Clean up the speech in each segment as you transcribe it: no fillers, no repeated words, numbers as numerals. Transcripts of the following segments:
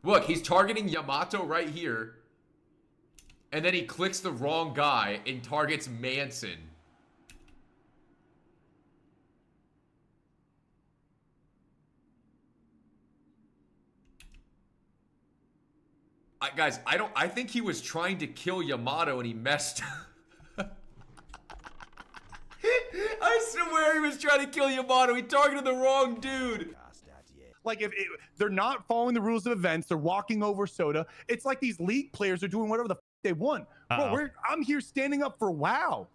Look, he's targeting Yamato right here. And then he clicks the wrong guy and targets Manson. Guys, I think he was trying to kill Yamato and he messed up. I swear he was trying to kill Yamato. He targeted the wrong dude. Like if they're not following the rules of events, they're walking over Soda. It's like these league players are doing whatever the they want. Bro, I'm here standing up for WoW,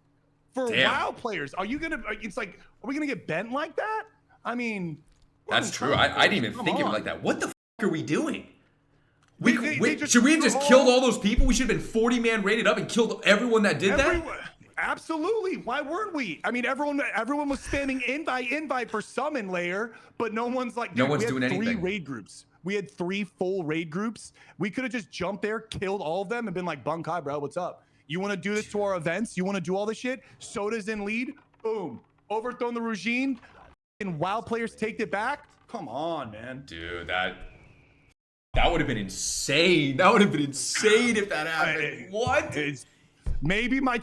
WoW players. Are you gonna? It's like, are we gonna get bent like that? I mean, that's true. I didn't even think of it like that. What the f are we doing? Should we have just all... killed all those people? We should have been 40-man rated up and killed everyone that did that. Absolutely. Why weren't we? I mean, everyone was standing invite for summon layer, but no one's like, dude, no one's doing anything. 3 raid groups. We had 3 full raid groups. We could have just jumped there, killed all of them, and been like, Bunkai, bro, what's up? You want to do this to our events? You want to do all this shit? Soda's in lead. Boom. Overthrown the regime. And WoW players take it back. Come on, man. Dude, that would have been insane. That would have been insane if that happened. What? Maybe my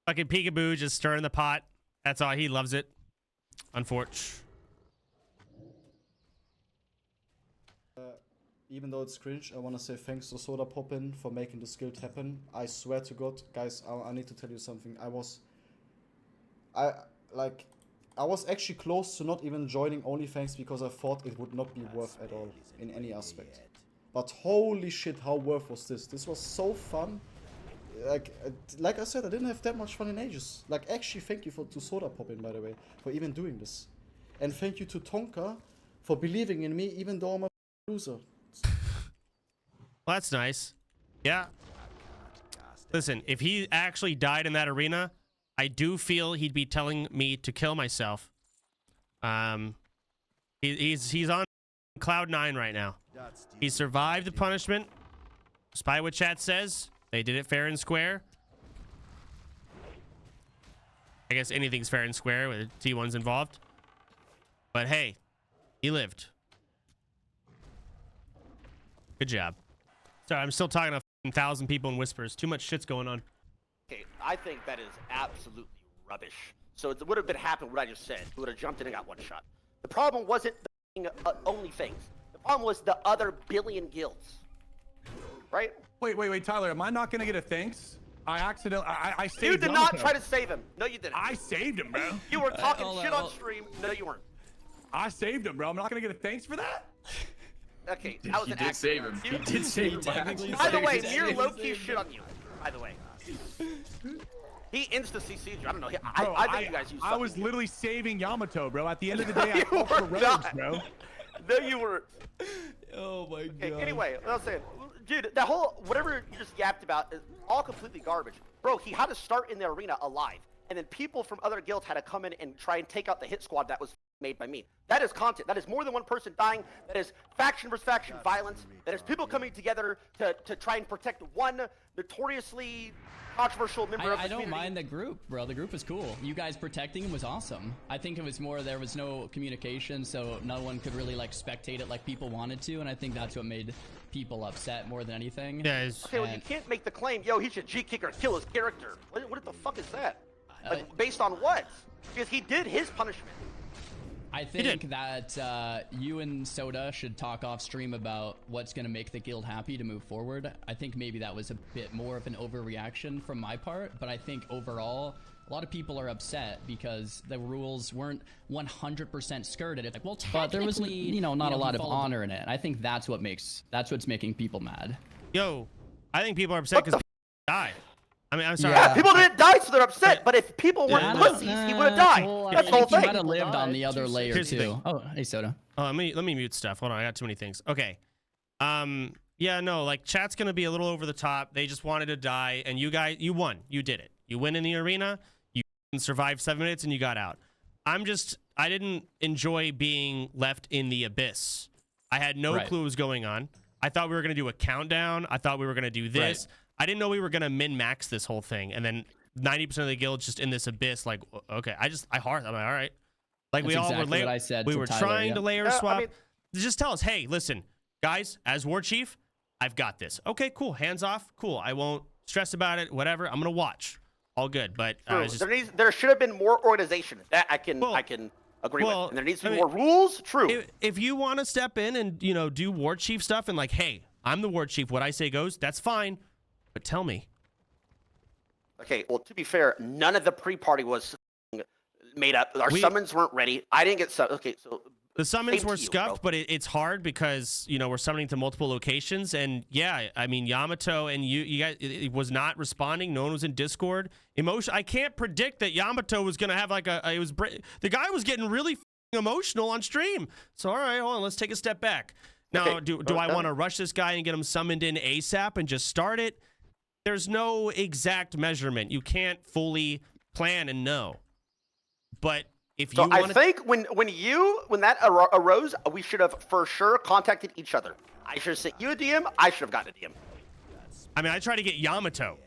fucking Peekaboo just stirring the pot. That's all. He loves it. Unfortunately. Even though it's cringe, I want to say thanks to Sodapoppin for making this guild happen. I swear to God, guys, I need to tell you something. I was actually close to not even joining Onlyfangs because I thought it would not be worth at all in any aspect. But holy shit, how worth was this? This was so fun. Like I said, I didn't have that much fun in ages. Like, actually, thank you to Sodapoppin, by the way, for even doing this. And thank you to Tonka for believing in me, even though I'm a loser. Well, that's nice. Yeah. Listen, if he actually died in that arena, I do feel he'd be telling me to kill myself. He's on cloud 9 right now. He survived the punishment. Despite what chat says, they did it fair and square. I guess anything's fair and square with T1's involved. But hey, he lived. Good job. Sorry, I'm still talking to 1,000 people in whispers. Too much shit's going on. Okay, I think that is absolutely rubbish. So it would have been happened what I just said. He would have jumped in and got one shot. The problem wasn't the Onlyfangs. The problem was the other billion guilds. Right? Wait, Tyler, am I not gonna get a thanks? I saved You did not try to save him. No, you didn't. I saved him, bro. You were talking shit on stream. No, you weren't. I saved him, bro. I'm not gonna get a thanks for that? Okay, that was an accident. Save him. He did save him. By the way, Mir low-key shit on you. By the way. He insta-CC'd you. I don't know. I think you guys used I was literally saving Yamato, bro. At the end of the day, I fought for rogues, bro. No, you were. Oh my god. Anyway, what I was saying, dude, that whole whatever you just yapped about is all completely garbage, bro. He had to start in the arena alive, and then people from other guilds had to come in and try and take out the hit squad that was made by me. That is content. That is more than one person dying. That is faction versus faction violence. That is people coming together to try and protect one notoriously controversial member of the community. I don't mind the group, bro. The group was cool. You guys protecting him was awesome. I think it was more there was no communication, so no one could really like spectate it like people wanted to, and I think that's what made people upset more than anything. Yes. Okay, well, you can't make the claim, yo, he should G-kick or kill his character. What the fuck is that? Like, based on what? Because he did his punishment. I think that you and Soda should talk off stream about what's going to make the guild happy to move forward. I think maybe that was a bit more of an overreaction from my part, but I think overall, a lot of people are upset because the rules weren't 100% skirted. It's like, well, but there was, you know, not a lot of honor in it. I think that's what's making people mad. Yo, I think people are upset because died. I mean, I'm sorry. Yeah, people didn't die, so they're upset. But if people weren't pussies, he would have died. Well, that's the whole thing. He might have lived on the other layer too. Oh, hey, Soda. Oh, let me mute stuff. Hold on, I got too many things. Okay. Yeah, no, like chat's gonna be a little over the top. They just wanted to die, and you guys, you won. You did it. You win in the arena. You survived 7 minutes, and you got out. I didn't enjoy being left in the abyss. I had no clue what was going on. I thought we were gonna do a countdown. I thought we were gonna do this. I didn't know we were gonna min-max this whole thing, and then 90% of the guild's just in this abyss. Like, okay, I'm like, all right. Like, That's we all exactly were what I said we to were Tyler, trying to layer swap. just tell us, hey, listen, guys, as war chief, I've got this. Okay, cool. Hands off. Cool. I won't stress about it. Whatever. I'm gonna watch. All good. But there should have been more organization. That I can agree with. And there needs to be more rules. True. If you want to step in and do war chief stuff and like, hey, I'm the war chief. What I say goes. That's fine. But tell me. Okay. Well, to be fair, none of the pre-party was made up. Our summons weren't ready. I didn't get okay. So. The summons were scuffed, but it's hard because, we're summoning to multiple locations. And yeah, I mean, Yamato and you guys, it was not responding. No one was in Discord. I can't predict that Yamato was going to have like the guy was getting really emotional on stream. So, all right, hold on, let's take a step back. Now, okay, do I want to rush this guy and get him summoned in ASAP and just start it? There's no exact measurement. You can't fully plan and know. But I think when that arose, we should have for sure contacted each other. I should have sent you a DM. I should have gotten a DM. I mean, I tried to get Yamato.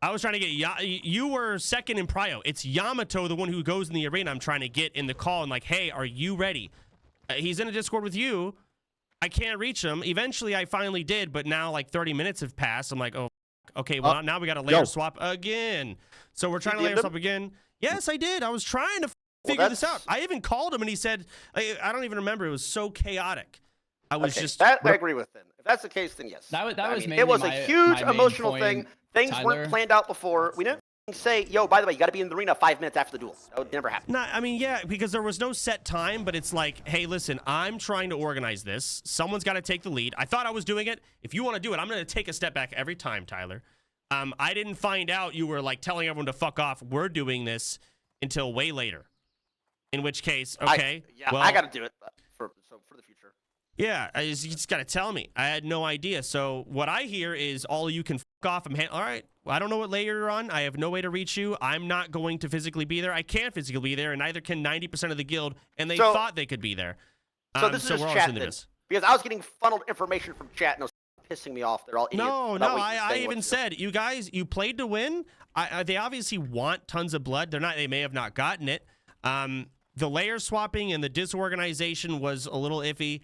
I was trying to get you were second in prio. It's Yamato, the one who goes in the arena. I'm trying to get in the call and like, hey, are you ready? He's in a Discord with you. I can't reach him. Eventually, I finally did, but now like 30 minutes have passed. I'm like, oh, okay. Well, now we got to layer swap again. So we're trying to layer swap again. Yes, I did. I was trying to figure this out. I even called him and he said, I don't even remember. It was so chaotic. I was just. That I agree with then. If that's the case, then yes. That was mainly it was a huge emotional thing. Things weren't planned out before. We didn't say, yo, by the way, you got to be in the arena 5 minutes after the duel. That would never happen. No, I mean, yeah, because there was no set time, but it's like, hey, listen, I'm trying to organize this. Someone's got to take the lead. I thought I was doing it. If you want to do it, I'm going to take a step back every time, Tyler. I didn't find out you were like telling everyone to fuck off. We're doing this until way later. In which case, okay. I got to do it for the future. Yeah, you just got to tell me. I had no idea. So what I hear is all you can fuck off. All right, I don't know what layer you're on. I have no way to reach you. I'm not going to physically be there. I can't physically be there, and neither can 90% of the guild, and they thought they could be there. So this is just chat then, because I was getting funneled information from chat, and it was pissing me off. They're all idiots. No, I even said, you guys, you played to win. They obviously want tons of blood. They may have not gotten it. The layer swapping and the disorganization was a little iffy.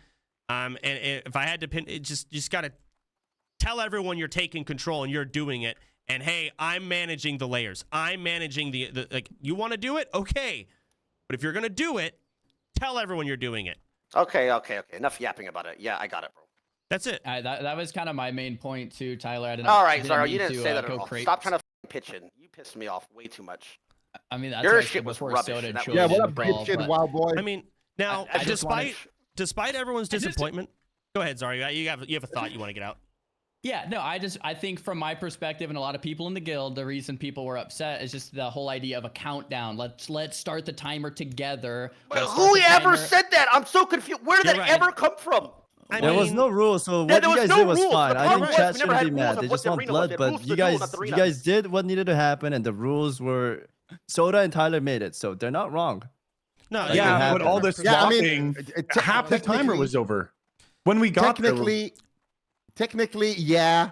And if I had to pin it, just got to tell everyone you're taking control and you're doing it. And hey, I'm managing the layers. I'm managing the like, you want to do it? Okay. But if you're going to do it, tell everyone you're doing it. Okay. Enough yapping about it. Yeah, I got it, bro. That's it. That was kind of my main point too, Tyler. All right, sorry, you didn't say that at all. Stop trying to pitch in. You pissed me off way too much. I mean, that's your shit was rubbish. Yeah, what a bitch, wild boy. I mean, now, despite everyone's disappointment, go ahead, Zari. You have a thought you want to get out. Yeah, no, I think from my perspective and a lot of people in the guild, the reason people were upset is just the whole idea of a countdown. Let's start the timer together. But who ever said that? I'm so confused. Where did that ever come from? There was no rules, so what you guys did was fine. I think chat shouldn't be mad. They just want blood, but you guys did what needed to happen, and the rules were Soda and Tyler made it, so they're not wrong. No, yeah, but all this swapping, half the timer was over when we got Technically, yeah.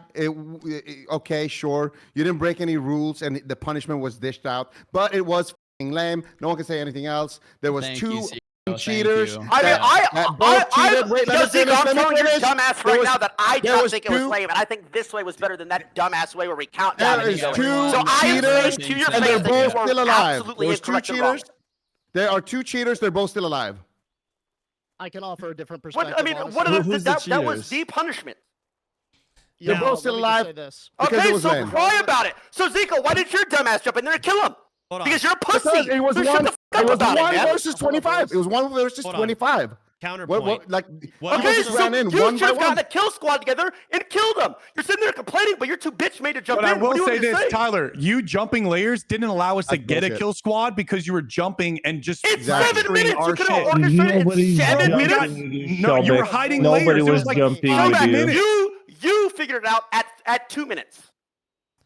Okay, sure. You didn't break any rules, and the punishment was dished out, but it was f***ing lame. No one can say anything else. There was two cheaters. I'm telling your dumbass right now that I don't think it was lame, and I think this way was better than that dumbass way where we count down. There is two cheaters, and they're both still alive. There's two cheaters. There are two cheaters. They're both still alive. I can offer a different perspective. I mean, that was the punishment. They're both still alive. Okay, so cry about it. So Zico, why did your dumbass jump in there and kill him? Because you're a pussy. Because it was one versus 25. It was 1 versus 25. Counterpoint. Okay, so you should have gotten a kill squad together and killed them. You're sitting there complaining, but you're too bitch made to jump in. But I will say this, Tyler, you jumping layers didn't allow us to get a kill squad because you were jumping and just it's 7 minutes. You could have orchestrated in 7 minutes. No, you were hiding layers. Nobody was jumping with you. You figured it out at 2 minutes.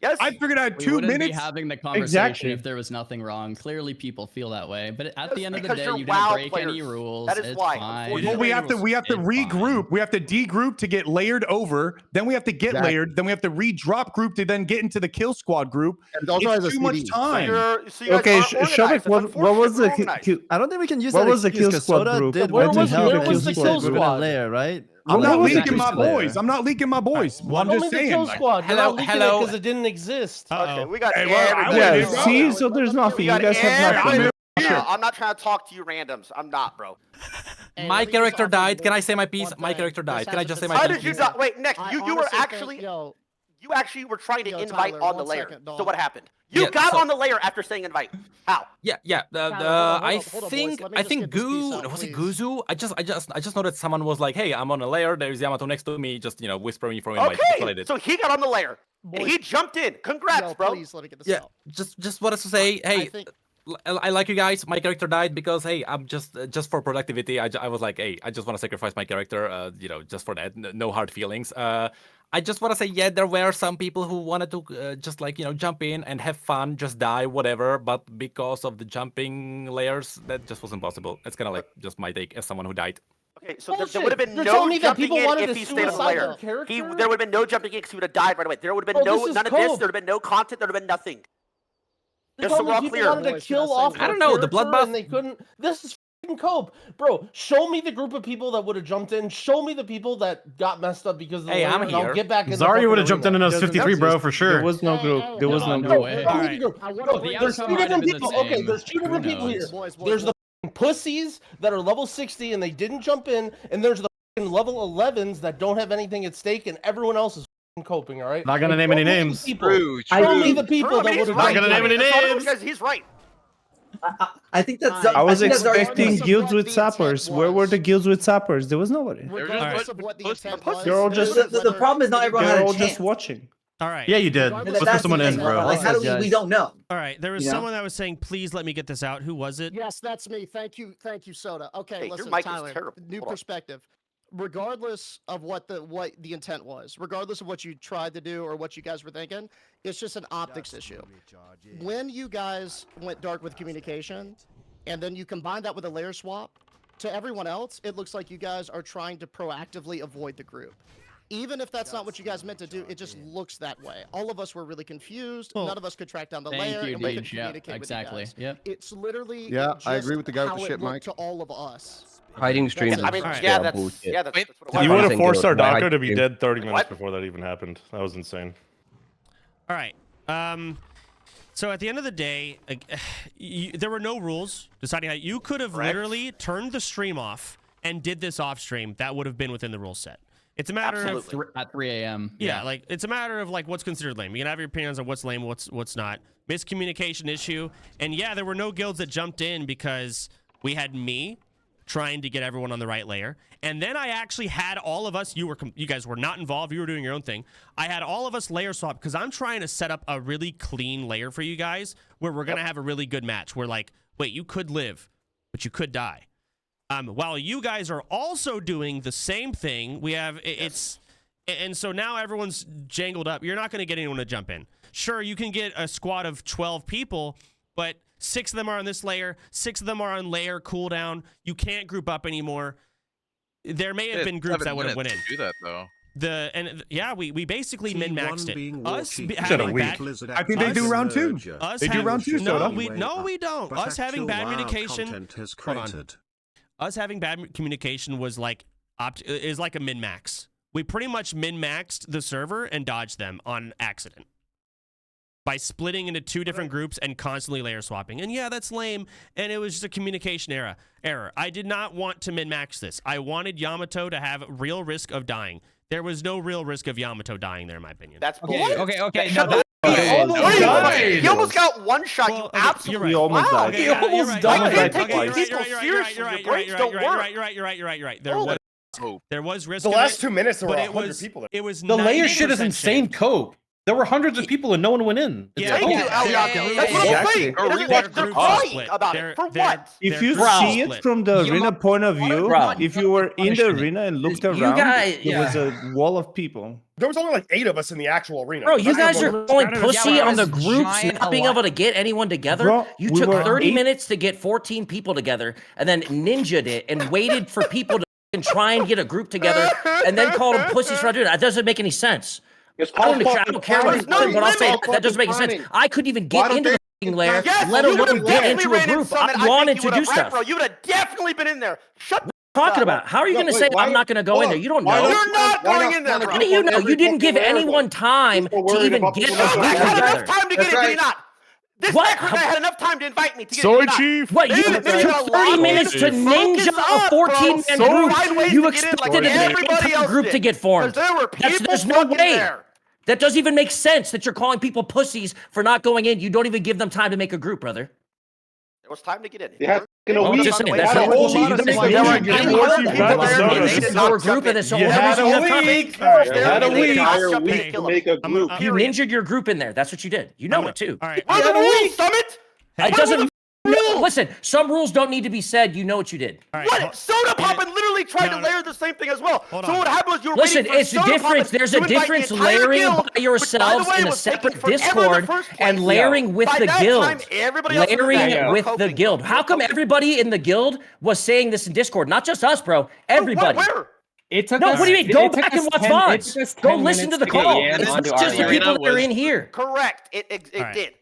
Yes. I figured I had We 2 wouldn't be minutes. having the conversation Exactly. if there was nothing wrong. Clearly, people feel that way. But at the end of the because day, you're you didn't WoW break any players. rules. That is it's why, fine. unfortunately. Well, we have to It's regroup. fine. We have to degroup to get layered over. Then we have to get Exactly. layered. Then we have to re-drop group to then get into the kill squad group. And also It's has a too much CD. time. So you guys Okay, aren't organized. Shovik, That's what was unfortunate. the We're organized. I don't think we can use What that was the excuse kill 'cause squad Soda group? did Where what was the the- hell where and was he the was kill within a squad? layer, right? I'm not was the leaking my kill boys. squad? I'm not leaking my boys. All right, I'm one- just Only the saying. kill like, squad. You're not leaking it because it didn't exist. Okay, we got Hey, well, everybody. I Yeah, wouldn't know. see, so there's nothing. We You got guys have everybody. nothing. No, I'm not trying to talk to you randoms. I'm not, bro. Hey, My let me just character offer died. you Can I say my piece? one My thing. character died. This Can I hasn't just say been my How piece? did you die? Wait, next, I you were honestly think- actually yo, you actually were trying to Yo, invite Tyler, on the one layer. second, dog. So what happened? You Yeah, got so- on the layer after saying invite. How? Yeah. Hold on, I hold on, boys. think Let me I just think get this piece Goo out, was it please. Guzu? I just know that someone was like, "Hey, I'm on a layer. There's Yamato next to me." Just whispering for invite. That's what I Okay, did. so he got on the layer. And Boys, he jumped in. Congrats, yo, bro. please let me get this Yeah, out. just wanted to say, I hey, think I like you guys. My character died because hey, I'm just for productivity. I was like, hey, I just want to sacrifice my character. Just for that. No hard feelings. I just want to say, yeah, there were some people who wanted to just jump in and have fun, just die, whatever. But because of the jumping layers, that just wasn't possible. That's kind of like just my take as someone who died. Okay, so there Bullshit. would have been You're no telling me that jumping people in wanted if to he stayed on the suicide layer. their character? There would have been no jumping in because he would have died right away. There would have been Bro, this is none of cope. this. There would have been no content. There would have been nothing. They Just told so me we're all people clear. wanted to Boys, kill can I off say their I don't know, the character bloodbath- and they couldn't. This is f***ing cope, bro. Show me the group of people that would have jumped in. Show me the people that got messed up because of the Hey, layer, I'm and I'll here. get back in. Zarya the would have jumped in and us 53, bro, for sure. There was no Hey, group. hey, There was hold no on, group. way. no, All right. I want Bro, to bring there's this two up. different people. the same. Okay, there's two different Who people here. knows? Boys, There's the f***ing pussies that are level 60 and they didn't jump in, and there's the f***ing level 11s that don't have anything at stake, and everyone else is f***ing coping. All right. Not gonna Like, name any show me the names. people. True, Show me true. the people True, I that mean, would he's have right. Not gonna name any That's all names. because he's right. I think that's. I was think that's our- expecting regardless of guilds what with the intent sappers. Where were was. the guilds with sappers? There was nobody. Regardless of what the intent was, They're all just- The problem is not everyone They're had a all chance. just watching. All right. Yeah, you did. Regardless Let's of put That's someone the in, thing. bro. Like, how do we? We don't know. All right. There was You know? someone that was saying, please let me get this out. Who was it? Yes, that's me. Thank you, Soda. Okay, Hey, your listen, mic is Tyler. terrible. New Hold on. perspective. Regardless of what the intent was, regardless of what you tried to do or what you guys were thinking, it's just an optics issue. When you guys went dark with communication, and then you combine that with a layer swap, to everyone else, it looks like you guys are trying to proactively avoid the group. Even if that's not what you guys meant to do, it just looks that way. All of us were really confused. Well, None of us could track down the Thank layer, you, and we couldn't Deej. Yeah, communicate exactly. with you guys. Yep. It's literally Yeah, I just agree with the guy with how the it shit looked mic. to all of us. Hiding streams. I mean, All right. yeah, Yeah, that's bullshit. yeah, that's Wait, what it was. You would have Honestly, forced our guild, why Daka to be hide dead 30 minutes What? before that even happened. That was insane. All right. So at the end of the day, there were no rules deciding how you could have literally turned the stream off and did this off stream. That would have been within the rule set. It's a matter Absolutely. of At 3 a.m. yeah, like it's a matter of like what's considered lame. You can have your opinions on what's lame, what's not. Miscommunication issue, and yeah, there were no guilds that jumped in because we had me trying to get everyone on the right layer, and then I actually had all of us. You guys were not involved. You were doing your own thing. I had all of us layer swap because I'm trying to set up a really clean layer for you guys where we're gonna have a really good match. We're like, wait, you could live, but you could die. While you guys are also doing the same thing, we have and so now everyone's jangled up. You're not going to get anyone to jump in. Sure, you can get a squad of 12 people, but 6 of them are on this layer, 6 of them are on layer cooldown. You can't group up anymore. There may have been groups that would have went in. Do that though. We basically min-maxed it. Us I think they do round 2. They do round 2, No, Soda. we don't. Us having bad communication. Hold on. Us having bad communication was like is like a min-max. We pretty much min-maxed the server and dodged them on accident by splitting into 2 different groups and constantly layer swapping. And yeah, that's lame. And it was just a communication error. I did not want to min-max this. I wanted Yamato to have real risk of dying. There was no real risk of Yamato dying there, in my opinion. That's bullshit. Okay. Shut No, the almost died. He almost got one shot. Well, You okay, absolutely. you're right. We almost Wow. died. Okay, He yeah, almost you're right. died. Okay, I can't take okay, these you're right, people you're right, seriously. you're right, Your brains you're don't right, work. you're right. Hope. There was risk. The of last it, 2 minutes there were but 100 people there. It was The layer shit is 90% insane chance. cope. There were hundreds of people and no one went in. Yeah, Thank you, yeah, Ali. That's what I'm saying. They're crying about it. For what? If you They're see split. it from the arena point of view, Bro. if you were in the arena and looked around, guys- there was a wall of people. There was only like 8 of us in the actual arena. Bro, you guys are going Yeah, pussy but on the it was groups giant not being able to get anyone together. Bro, You we took were 30 8 minutes to get 14 people together and then ninja'd it and waited for people to and try and get a group together and then called them pussies for not doing it. That doesn't make any sense. I don't care what it's but I'll say that doesn't make any sense. I couldn't even get into the f***ing lair, let alone get into a group. I wanted to do stuff. Bro, you would have definitely been in there. Shut Talking about? How are you going to say I'm not going to go in there? You don't know. You're not going in there, bro. How do you know? You didn't give anyone time to even get a group I had enough together. time to get it, did you not? This What? necro guy had enough time to invite me to get Soy it, did you not? Chief. What, you They took didn't got 30 lost. minutes to ninja Focus a up, bro. 14-man So group. find ways You to get in like expected everybody a else group did. to get formed. 'Cause there were people There's no fucking way. there. That doesn't even make sense that you're calling people pussies for not going in. You don't even give them time to make a group, brother. There was time to get in. I'm just saying, that's Had a not whole bullshit. lot You of can make things there like were that. any You other had people a there soda. and they didn't know a group and then so You had a week. a week to make a group. You ninja'd your group in there. That's what you did. You know it too. All right. What are the rules, Summit? It doesn't. No, listen, some rules don't need to be said. You know what you did. All right. What? Sodapoppin literally tried No, to no. layer the same thing as well. Hold So on. what happened was you were Listen, waiting for it's a Sodapoppin difference. There's to a invite difference the entire layering guild, by which, by the yourselves way, in a was taken separate forever in the Discord first place. and layering with By the that guild. time, everybody else was Layering there. with the Coping. guild. How come everybody in the guild was saying this in Discord? Not just us, bro. Everybody. Where? It took No, us, what do you mean? it Go took back us and watch 10 it VODs. took us Go 10 listen to the minutes get call. Yan It's onto not just the our people arena that are was- in here. Correct. It right. did.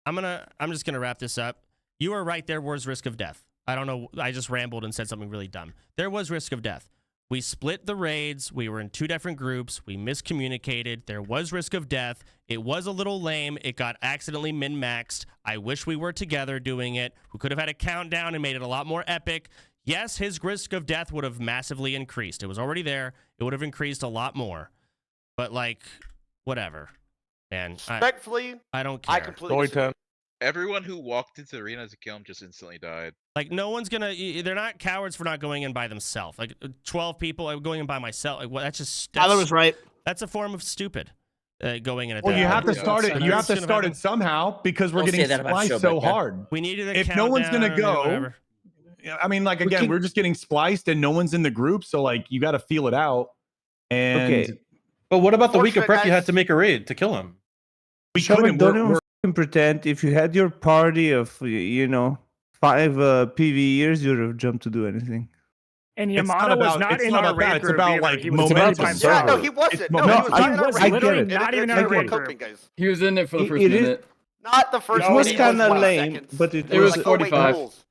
I'm just gonna wrap this up. You were right. There was risk of death. I don't know. I just rambled and said something really dumb. There was risk of death. We split the raids. We were in 2 different groups. We miscommunicated. There was risk of death. It was a little lame. It got accidentally min-maxed. I wish we were together doing it. We could have had a countdown and made it a lot more epic. Yes, his risk of death would have massively increased. It was already there. It would have increased a lot more. But, like, whatever. Man, Respectfully, I don't care. I completely disagree. Everyone who walked into the arena to kill him just instantly died. Like, no one's gonna. They're not cowards for not going in by themselves. Like, 12 people going in by myself. Like, well, that's just. Tyler was right. That's a form of stupid. Going in at Well, that you have to point. start it. You have to start it somehow because we're Don't getting say that about spliced Show so Back, man. hard. We needed a If no one's gonna countdown or go, whatever. I mean, like again, we're just getting spliced and no one's in the group, so like you got to feel it out. And Okay. But what about the week of Fortunate prep you guys- had to make a raid to kill him? we Sure, couldn't. don't We're, even fucking pretend. If you had your party of 5 PvEers, you would have jumped to do anything. And It's Yamato was not it's in not our about that. raid It's group about either. like He was momentum. time Yeah, no, server. he wasn't. It's No, momentum. he was not in our I raid get group. it. Not even in It's our raid coping, group. guys. He was in it for the first minute. Not the first It was 20, kind of 20 lame, seconds. but it It was. like, oh, wait, rules.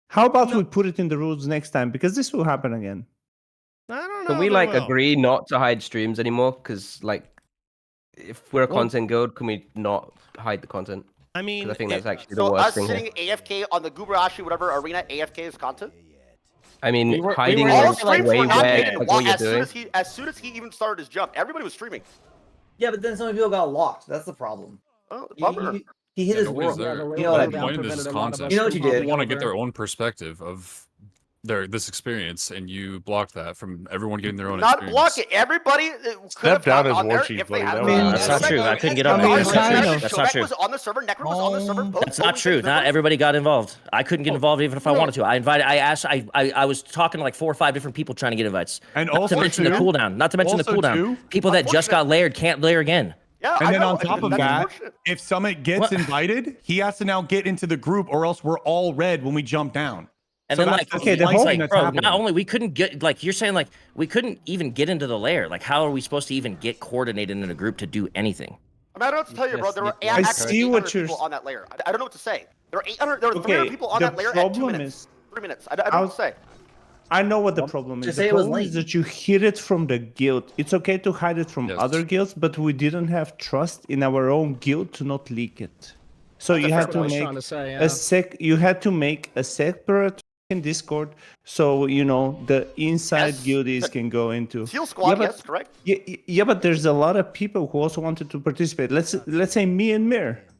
How about we put it in the rules next time because this will happen again. I don't know. Can we if it like will. agree not to hide streams anymore? Because like, if we're a Well- content guild, can we not hide the content? I mean, Because I think that's actually the So worst us thing. sitting AFK on the Gubarashi, whatever arena, AFK is content? I mean, hiding All is streams way were not where made like, what you're doing. as soon as he even started his jump. Everybody was streaming. Yeah, but then so many people got locked. That's the problem. Oh, bummer. He hit his world. You know what I mean? This is content. You know what you did. People want to get their own perspective of this experience, and you block that from everyone getting their own Not experience. block it. Everybody could have Step down gotten as on war there chief, if they buddy. had. That was- That's not true. I couldn't get on there. Shobek That's not true. was on the server. Necro was on the server. Both That's only not true. things Not that- everybody got involved. I couldn't get involved even if I wanted to. I was talking to like 4 or 5 different people trying to get invites. And Not also to mention the too- cooldown. Not to mention the also cooldown. too, People that just got layered can't layer again. Yeah, And I then know. on top of That's that, bullshit. if Summit gets What? invited, he has to now get into the group, or else we're all red when we jump down. And So then that's like, the okay, the splicing whole- like, that's bro, happening. not only we couldn't get like you're saying like we couldn't even get into the layer. Like how are we supposed to even get coordinated in a group to do anything? I mean, I don't know what to tell you, bro. There were I see what 800 you're people on that layer. I don't know what to say. There were 800. There were Okay, 300 people on the that layer at 2 problem minutes. is- 3 minutes. I don't know what to say. I know what the problem is. Just The say it was problem late. is that you hid it from the guild. It's okay to hide it from Yes. other guilds, but we didn't have trust in our own guild to not leak it. So you had what I to was make trying to say, You had to make a separate in Discord, so the inside Yes. guildies can go into. Seal squad, but- yes, correct. Yeah, but there's a lot of people who also wanted to participate. Let's say me and Mir.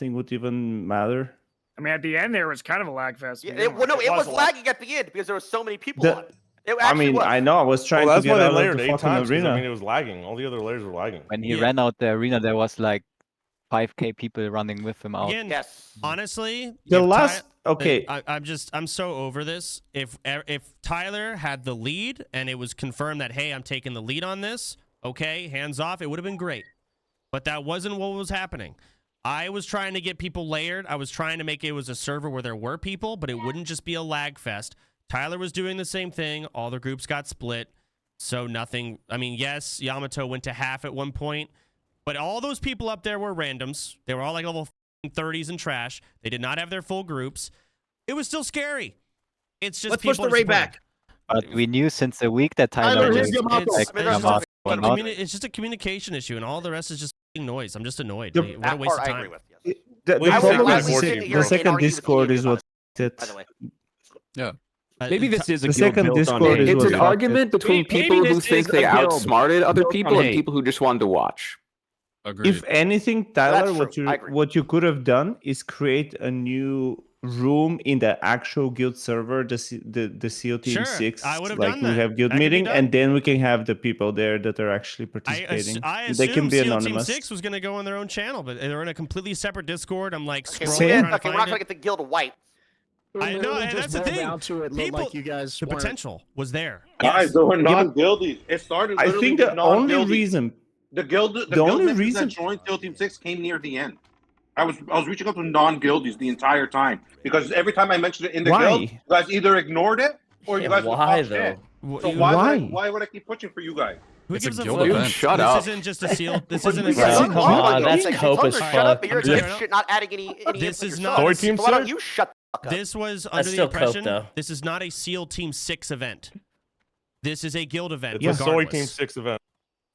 nothing would even matter. I mean, at the end there was kind of a lag fest. Yeah, it was lagging at the end because there were so many people on it. It I actually mean, was. I know. I was trying Well, to that's why get they out layered of the 8 fucking times. 'Cause, arena. I mean, it was lagging. All the other layers were lagging. When he ran out the arena, there was like 5K people running with him out. Again, Yes. honestly, The if last okay. I'm so over this. If Tyler had the lead and it was confirmed that, hey, I'm taking the lead on this, okay, hands off, it would have been great. But that wasn't what was happening. I was trying to get people layered. I was trying to make it was a server where there were people, but it wouldn't just be a lag fest. Tyler was doing the same thing. All the groups got split. So nothing. I mean, yes, Yamato went to half at one point, but all those people up there were randoms. They were all like level 30s and trash. They did not have their full groups. It was still scary. It's just Let's push people the are raid disappointed. back. But we knew since a week that Tyler, Tyler here's was Yamato. It's just a communication issue, and all the rest is just noise. I'm just annoyed. The- What a That waste part of I time. agree with. Yes. The I will problem gladly is sit here the and second argue with Discord you is what about it. By the way. Yeah. Maybe this is a The guild second built on Discord hate. is It's what an fucked argument between Maybe people who this think is they a guild outsmarted other built people on and hate. people who just wanted to watch. Agreed. If anything, that's Tyler, true. I agree. what you could have done is create a new room in the actual guild server, the SEAL Team Sure, 6. I would have like done we that. have guild That could be meeting, done. and then we can have the people there that are actually participating. I They can assumed be SEAL Team anonymous. 6 was going to go on their own channel, but they're in a completely separate Discord. I'm like Okay, scrolling. Same. trying to okay, we're not find gonna it. get the guild white. I know, and that's the thing. Down to it, looked People, like you guys the weren't- potential was there. Guys, Yes. there were non-guildies. It started I literally think with the only non-guildies. reason The guild only members reason- that joined SEAL Team 6 came near the end. I was reaching out to non-guildies the entire time because every time I mentioned it in the Why? guild, you guys either ignored it or you guys would Why talk though? shit. So Why? why would I keep pushing for you guys? Who It's a gives a guild fuck? event. Dude, shut this up. isn't just a seal. This isn't a You guys seal. are Come on, Like, that's it's cope Tyler, as shut up, but fuck. you're I'm against sorry. shit, not adding any This input is yourself. not Soy a Team So why don't 6? you shut the fuck up? This was under the still cope, impression though. this is not a SEAL Team 6 event. This is a guild event. It's a Soy regardless. Team 6 event.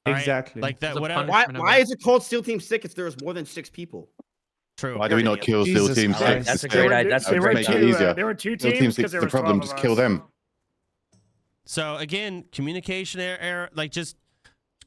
All right? Exactly. Like that. It's a Whatever. Why is it called SEAL Team 6 if there's more than 6 people? True. Why do we not kill SEAL Team 6? That's a There great were- idea. That's a great idea. There were two teams because there was 12 of us. So again, communication error. Like just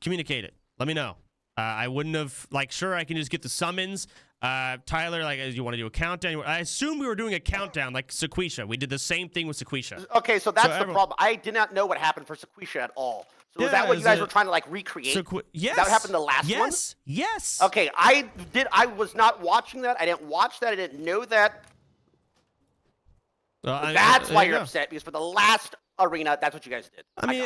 communicate it. Let me know. I wouldn't have sure I can just get the summons. Tyler, you want to do a countdown? I assume we were doing a countdown like Sequisha. We did the same thing with Sequisha. Okay, so that's the everyone- problem. I did not know what happened for Sequisha at all. So is Yeah, that what you is guys it- were trying to recreate? Yes. Is that what happened the last one? Yes. Yes. Okay, I was not watching that. I didn't watch that. I didn't know that. That's why you're upset, because for the last arena, that's what you guys did. I mean,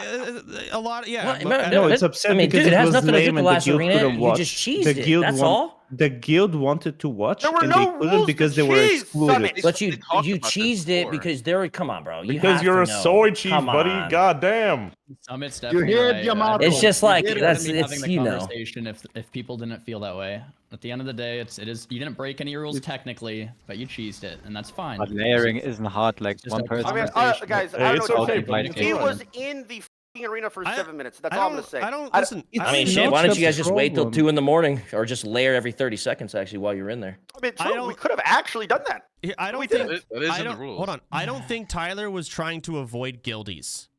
a lot. Yeah. No, it's upset because it was lame and the guild couldn't watch. You just cheesed The it. guild That's want- all. The guild wanted to watch, There were and no they couldn't rules because to they were cheese, excluded. Summit. But you cheesed it because they're come on, bro. You Because have you're to a know. soy cheese, Come buddy. on. God damn. Summit's You definitely hear right. Yamato. It's just like We that's wouldn't be having it's the you know. conversation if people didn't feel that way. At the end of the day, it is you didn't break any rules technically, but you cheesed it, and that's fine. But layering isn't hard. Like Just one a person. I mean, conversation. guys, Hey, I don't it's know what okay, to but say. it's He fine. was in the f***ing arena for 7 minutes. That's I all I'm don't- gonna say. I don't listen. I mean, It's shit. Why not don't you guys the just wait till problem. 2 in the morning, or just layer every 30 seconds actually while you're in there? I mean, I true, don't- we could have actually done that. I don't We think did. That is I in the don't- rules. Hold on. I don't think Tyler was trying to avoid guildies.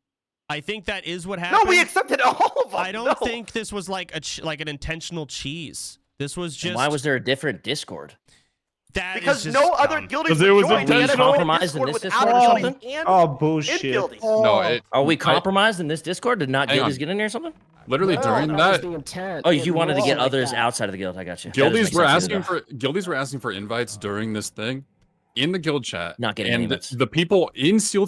I think that is what No, happened. we accepted all of them. I don't No. think this was like an intentional cheese. This was And just why was there a different Discord? that is Because just no other dumb. guildies 'Cause it was joined. We had a intentional. Compromised in this Discord Discord or without something? guildies and Oh, in bullshit. guildies. No, Are we compromised in this Discord? Did not Hang guildies on. get in there or something? literally during that, the intent. Oh, you wanted to get It was others like outside of the guild. I got you. That guildies doesn't were make sense asking either. for invites during this thing in the guild chat. Not getting any and invites. the people in SEAL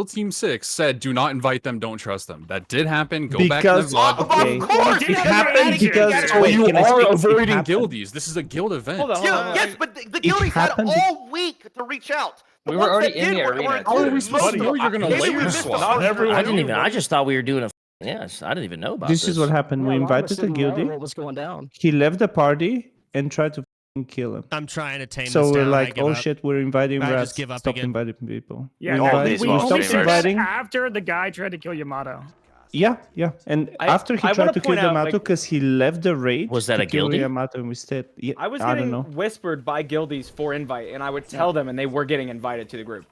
Team 6 said, "Do not invite them. Don't trust them." That did happen. Go back to the Because VOD. okay, Of course, it happened because So wait, you can I are speak? It avoiding happened. guildies. This is a guild event. Hold on, hold on. Yes, but the guildies had happened all week to reach out. The We were ones already that in did the were arena, included. How are we supposed to Most know of you're them. gonna Maybe layer we missed swap? the Not first everyone round. I didn't even. I just thought we were doing a. Yes, I didn't even know about this. This is what happened. We Yeah, a lot of us invited the didn't know guildie. what was going down. He left the party and tried to f***ing kill him. I'm trying to tame So this we're down. I like, give oh up. shit, we're inviting I rats. just give up Stop again. inviting people. Yeah, we no, invite- we we only stopped did that inviting. after the guy tried to kill Yamato. Yeah, yeah. And after he tried to kill Yamato because he left the raid. Was that to a kill guildie? Yamato instead. Yeah, I was don't getting know. whispered by guildies for invite, and I would tell them, and they were getting invited to the group.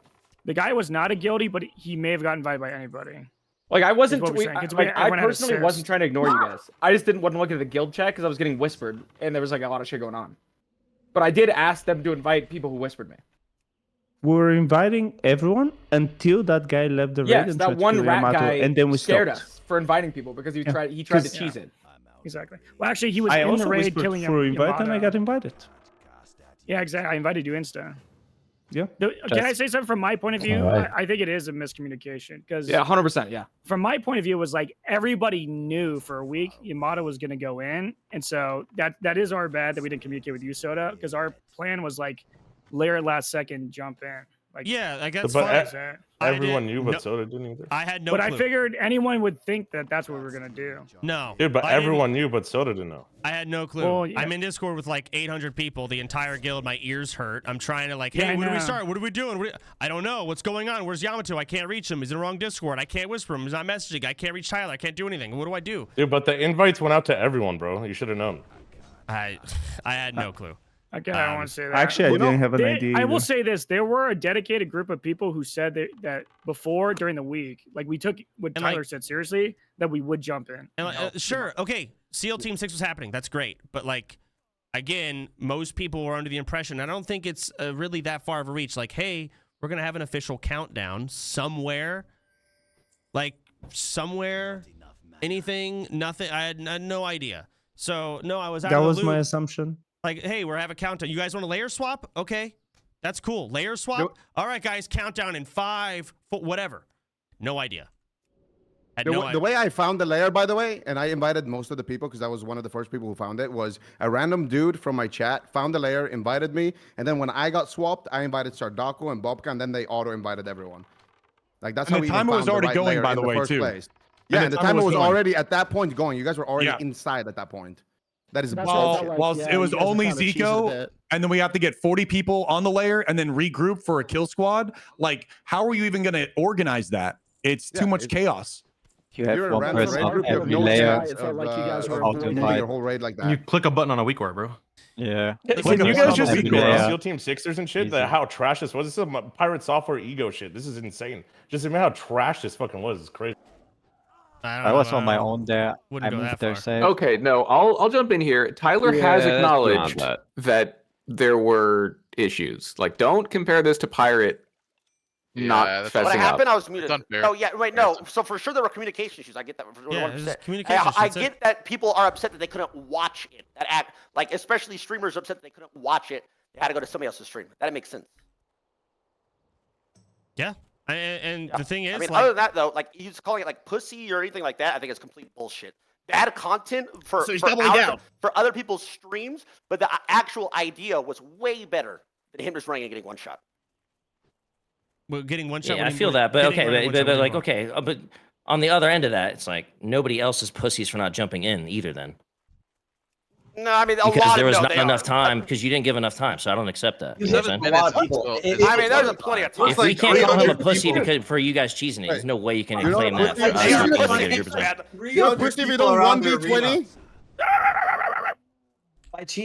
The guy was not a guilty, but he may have gotten invited by anybody. Like I wasn't. Is what we're saying, 'cause I everyone had personally assists. wasn't trying to ignore you guys. I just didn't want to look at the guild chat because I was getting whispered, and there was like a lot of shit going on. But I did ask them to invite people who whispered me. We were inviting everyone until that guy left the raid Yes, and that tried to one kill rat Yamato, guy and then we scared stopped. us for inviting people because he tried to 'Cause- cheese it. Exactly. Well, actually, he was I in also the raid whispered killing for invite and I Yamato. got invited. Yeah, exactly. I invited you Insta. Yeah. Can I say something from my point of view? Alright. I think it is a miscommunication because Yeah, 100%. Yeah. from my point of view, it was like everybody knew for a week Yamato was going to go in, and so that is our bad that we didn't communicate with you, Soda, because our plan was like layer last second jump in. Like, Yeah, like that's But fine. everyone knew, but Soda didn't either. I had no but clue. I figured anyone would think that that's what we were gonna do. No. Dude, but I didn't- everyone knew, but Soda didn't know. I had no clue. Well, yeah. I'm in Discord with like 800 people, the entire guild. My ears hurt. I'm trying to like, hey, Yeah, when do we I know. start? What are we doing? I don't know. What's going on? Where's Yamato? I can't reach him. He's in the wrong Discord. I can't whisper him. He's not messaging. I can't reach Tyler. I can't do anything. What do I do? Dude, but the invites went out to everyone, bro. You should have known. I had no clue. Again, I don't want to say that. Actually, I didn't have an idea. I will either. say this: there were a dedicated group of people who said that before during the week, like we took what And, Tyler like- said seriously, that we would jump in. And like, help. sure, okay, SEAL Team 6 was happening. That's great. But like, again, most people were under the impression, I don't think it's really that far of a reach. Like, hey, we're going to have an official countdown somewhere. Like, somewhere, anything, nothing. I had no idea. So, no, I was out That of the was loop. my assumption. Like, hey, we're having a countdown. You guys want a layer swap? Okay. That's cool. Layer swap? All right, guys, countdown in 5, 4, whatever. No idea. Had no The idea. way I found the layer, by the way, and I invited most of the people because I was one of the first people who found it, was a random dude from my chat found the layer, invited me, and then when I got swapped, I invited Sardako and Bobka, and then they auto-invited everyone. Like that's And how the we even timer was found the already right going, layer by in the way, first too. place. And Yeah, the and the timer timer was was going. already at that point going. You guys were already Yeah. inside at that point. That is That's what I bullshit. felt Well, like, it was you guys were only kinda cheesing a Zico, bit. and then we have to get 40 people on the layer and then regroup for a kill squad. Like, how are you even going to organize that? It's too much chaos. You You're have in a one random person raid on group, you have every no layer. chance It felt of, like you guys were of avoiding moving it. your whole raid like that. You click a button on a weak word, bro. Yeah. Can you guys just every ignore layer. SEAL Team Sixers and shit? That how trash this was. This is some pirate software ego shit. This is insane. Just admit how trash this fucking was. It's crazy. I was on my own there. I Wouldn't go moved that there far. safe. Okay, no, I'll jump in here. Tyler has acknowledged that there were issues. Like, don't compare this to Pirate not that's What fessing happened? up. I was muted. It's unfair. Oh yeah, right. No, so for sure there were communication issues. I get that. Yeah, 100%. there's communication I issues, that's get that people are upset that they couldn't watch it. That act, like especially streamers upset that they couldn't watch it. They had to go to somebody else's stream. That makes sense. Yeah. And the thing is, I mean, like, other than that though, like he's calling it like pussy or anything like that, I think it's complete bullshit. Bad content for So he's for, doubling ours- down. for other people's streams, but the actual idea was way better than him just running and getting one shot. well, getting one shot. Yeah, I when he- feel that, but getting okay, one shot but when he like, won. okay, but on the other end of that, it's like nobody else is pussies for not jumping in either. Then No, I mean a because lot there was no, not they enough are. time because you didn't give enough time, so I don't accept that. You know what I'm 7 saying? minutes. is still- I mean, there's plenty of time. If we can't call him a pussy because for you guys cheesing it, there's no way you can You're not claim that. pussy. for us They are not being pussies, able to man. You're a pussy if you don't 1v20.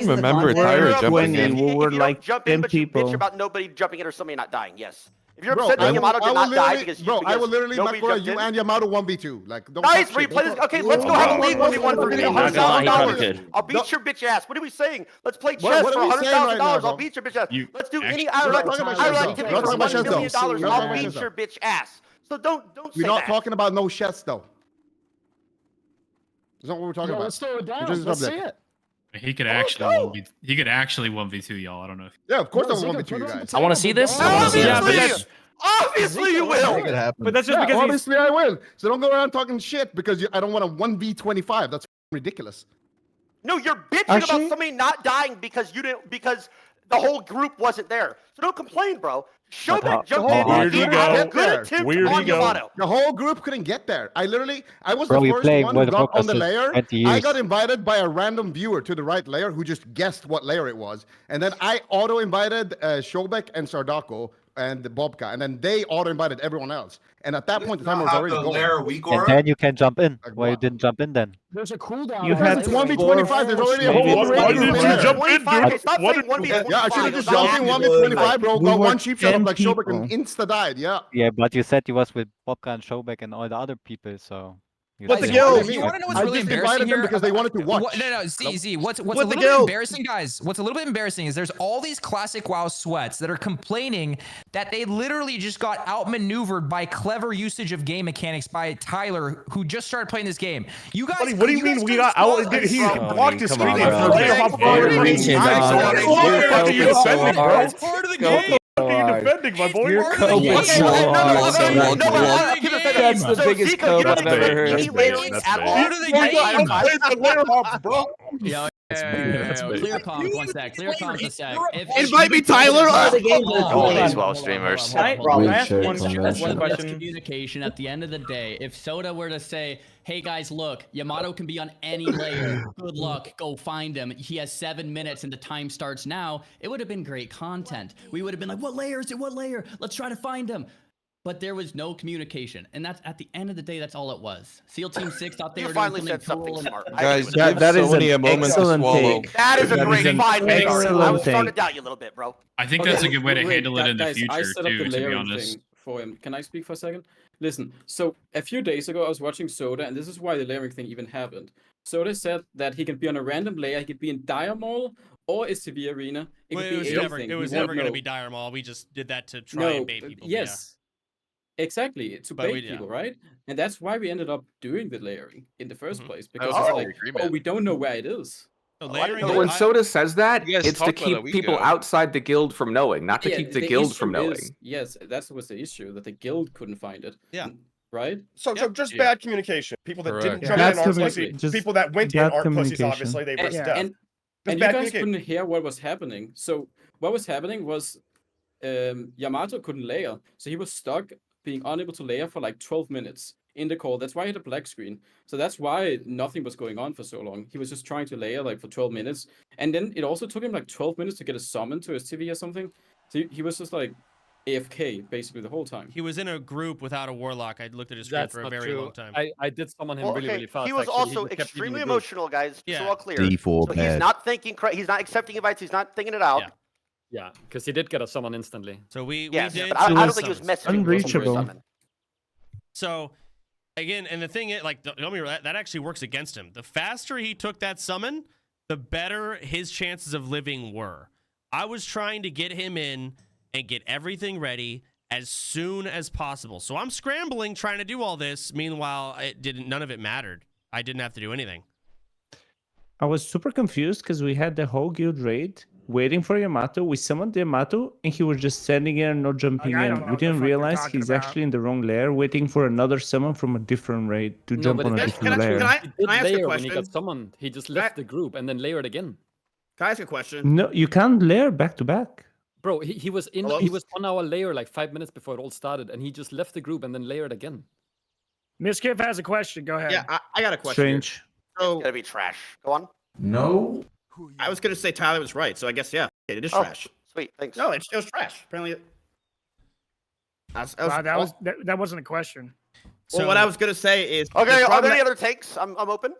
Remember You're Tyler a jumping pussy in. if We you were don't like jump in, 10 but you bitch people. about nobody jumping in or somebody not dying. Yes. If you're Bro, upset that I will Yamato did not die literally, because bro, I will literally nobody Makura jumped you in. and Yamato 1v2. Like, don't Nice, talk shit. replay Don't this. talk- Okay, let's go have a league 1v1 for Not gonna lie, he probably $100,000. could. I'll beat your bitch ass. What are we saying? Let's play chess What for are we saying right now, $100,000. bro? I'll beat your bitch ass. You- Let's do any We're not IRL talking about IRL chess, though. activity We're not for talking about $1 chess, million. though. We're not I'll talking about beat chess, your bitch ass. So don't say We're not that. talking about no chess, though. That's not what we're talking Yo, about. let's throw it down. Just Let's see subject. it. He could Let's actually go. he could actually 1v2 y'all. I don't know if Yeah, of course No, I will Zico, 1v2 put you it on guys. the I want to see this. I want to see Obviously, this. obviously you will. But that's just Yeah, because he's obviously I will. So don't go around talking shit because I don't want a 1v25. That's ridiculous. No, you're bitching Actually- about somebody not dying because you didn't because the whole group wasn't there. So don't complain, bro. Showback how- jumped how in. hard Good, is it? good attempt Weird on ego. Yamato. The whole group couldn't get there. I was Bro, the we first playing one who World of got on the Warcraft layer. 20 I years. got invited by a random viewer to the right layer who just guessed what layer it was. And then I auto-invited Shobek and Sardako and Bobka. And then they auto-invited everyone else. And at that point, the timer was already going. And then you can jump in. Like Why you what? didn't jump in then? There's a cooldown. You on had it. It's 1v25. There's already a Maybe whole it's raid Why group didn't in you there. jump in, 25. dude? Stop What saying 1v25. Yeah, I should have just It's not jumped in active. 1v25, bro. We Got were one cheap shot 10 of like Shobek and people. insta-died. Yeah. Yeah, but you said you was with Bobka and Showback and all the other people, so. You What the said- guild? You want to know what's I really just embarrassing invited them here? because they wanted to watch. What's a What the little bit guild? embarrassing, guys? What's a little bit embarrassing is there's all these classic WoW sweats that are complaining that they literally just got outmaneuvered by clever usage of game mechanics by Tyler, who just started playing this game. You guys, Buddy, what do you mean guys we could've got out? squad- He Oh, blocked his come on, screen bro. for player hop forward. You're reaching, Nice. dog. What the fuck are you You're so defending, bro? hard. It's part of the What game. the fuck are you defending, my boy? You're Part of the coping game. so Okay, hard. no, so no, much. no, I couldn't say that. That's the biggest code I've ever heard. Any layering at all? New to the game. Yo, clear comp, one sec. Clear comp, a sec. Invite me, Tyler. All these WoW streamers. Can I ask one question? Communication at the end of the day. If Soda were to say, "Hey guys, look, Yamato can be on any layer. Good luck. Go find him. He has 7 minutes and the time starts now." It would have been great content. We would have been like, "What layer is it? What layer? Let's try to find him." But there was no communication, and that's at the end of the day. That's all it was. SEAL Team 6 thought they were finally doing said something cool. smart. Guys, that is an excellent take. That is a great find. I was excellent starting to take. doubt you a little bit, bro. I think that's a good way to handle it in the I future set up too, the to be layering honest. thing for him. Can I speak for a second? Listen, so a few days ago I was watching Soda, and this is why the layering thing even happened. Soda said that he can be on a random layer, he could be in Dire Mall or SCV Arena. It could be anything. It was never going to be Dire Mall. We just did that to try and bait people. Yes. Exactly, to But bait people, right? And that's why we ended up doing the layering in the first place, because was it's our like, agreement. we don't know where it is. But when Soda says that, You guys it's to talked about keep that a week people ago. outside the guild from knowing, not to keep the guild from issue knowing. is- yes, that was the issue, that the guild couldn't find it. Yeah. Right? So just bad communication. People that didn't Correct. jump That's in aren't communication. pussies. Just People that went in bad aren't pussies, communication. obviously. They risked And, death. and, Just and you bad guys communication. couldn't hear what was happening. So what was happening was Yamato couldn't layer. So he was stuck being unable to layer for like 12 minutes in the call. That's why he had a black screen. So that's why nothing was going on for so long. He was just trying to layer like for 12 minutes. And then it also took him like 12 minutes to get a summon to his TV or something. So he was just like AFK basically the whole time. He was in a group without a warlock. I looked at his screen for a very long time. I did summon him Well, really, okay, really fast. he was actually. also just kept leaving extremely the group. emotional, guys. Yeah. So all clear. D4 So he's not thinking. He's not accepting invites. He's not thinking it out. Yeah. Yeah, because he did get a summon instantly. So we Yes, did. but I don't think he was summons. messaging people for his Unreachable. summon. So, again, and the thing is, like, don't get me wrong, that actually works against him. The faster he took that summon, the better his chances of living were. I was trying to get him in and get everything ready as soon as possible. So I'm scrambling, trying to do all this. Meanwhile, none of it mattered. I didn't have to do anything. I was super confused because we had the whole guild raid waiting for Yamato. We summoned Yamato and he was just standing there and not jumping I in. don't know We what the didn't fuck you're realize talking he's about. actually in the wrong layer, waiting for another summon from a different raid to jump on a different layer. He did layer when he got summoned. He just left the group and then layered again. Can I ask a question? No, you can't layer back to back. Bro, he was in. Hello? He was on our layer like 5 minutes before it all started, and he just left the group and then layered again. Miskiff has a question. Go ahead. Yeah, I got a question. here. Strange. So It's gonna be trash. Go on. No. I was gonna say Tyler was right. So I guess yeah, it is Oh, trash. Sweet. Thanks. No, it was trash. Apparently, Wow, that wasn't a question. well, what I was gonna say is Okay. the Are problem there any that- other takes? I'm open.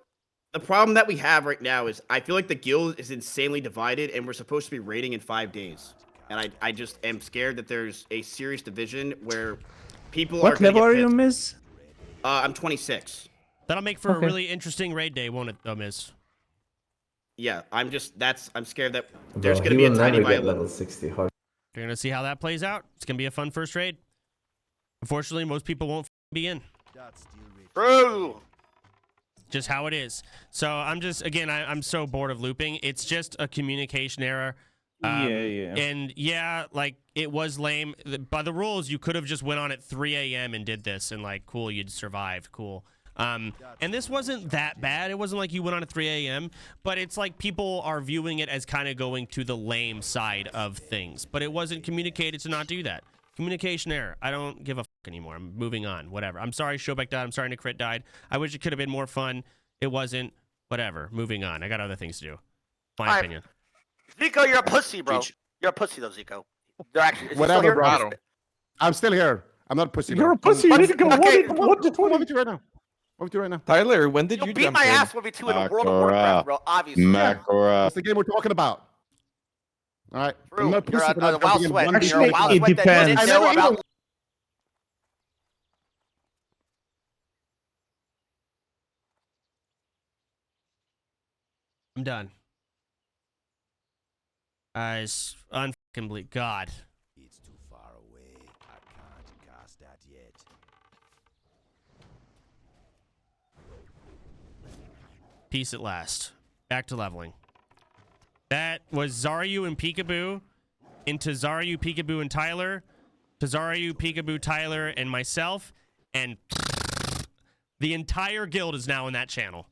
the problem that we have right now is I feel like the guild is insanely divided, and we're supposed to be raiding in 5 days. And I just am scared that there's a serious division where people are. What gonna level get are you, pissed. Miss? I'm 26. That'll make for a Okay. really interesting raid day, won't it, though, Miz? Yeah, I'm scared that there's gonna be a tiny level 60 You're going to see how that plays out. It's going to be a fun first raid. Unfortunately, most people won't be in. True. Just how it is. So I'm just, again, I'm so bored of looping. It's just a communication error. Yeah. And yeah, like, it was lame. By the rules, you could have just went on at 3 a.m. and did this, and like, cool, you'd survived. Cool. And this wasn't that bad. It wasn't like you went on at 3 a.m., but it's like people are viewing it as kind of going to the lame side of things. But it wasn't communicated to not do that. Communication error. I don't give a fuck anymore. I'm moving on. Whatever. I'm sorry Shobek died. I'm sorry Nikrit died. I wish it could have been more fun. It wasn't. Whatever. Moving on. I got other things to do. My Alright. opinion. Zico, you're a pussy, bro. You're a pussy, though, Zico. They're actually. is he still Whatever, here? bro. I'm still here. I'm not a pussy. You're bro. a pussy. You need to go. Okay. What did you right now? What do you right now? Tyler, when did You'll you beat jump my in? ass 1v2 in a World of Warcraft, bro. Obviously. Makara. That's the game we're talking about. All right. True. I'm not You're pussy a for not wild jumping in sweat. one You're a Actually, wild it sweat that depends. didn't I know never about. even- I'm done. It's unfucking bleak. God. It's too far away. I can't cast that yet. Peace at last. Back to leveling. That was Zaryu and Peekaboo into Zaryu, Peekaboo, and Tyler, to Zaryu, Peekaboo, Tyler, and myself, and The entire guild is now in that channel.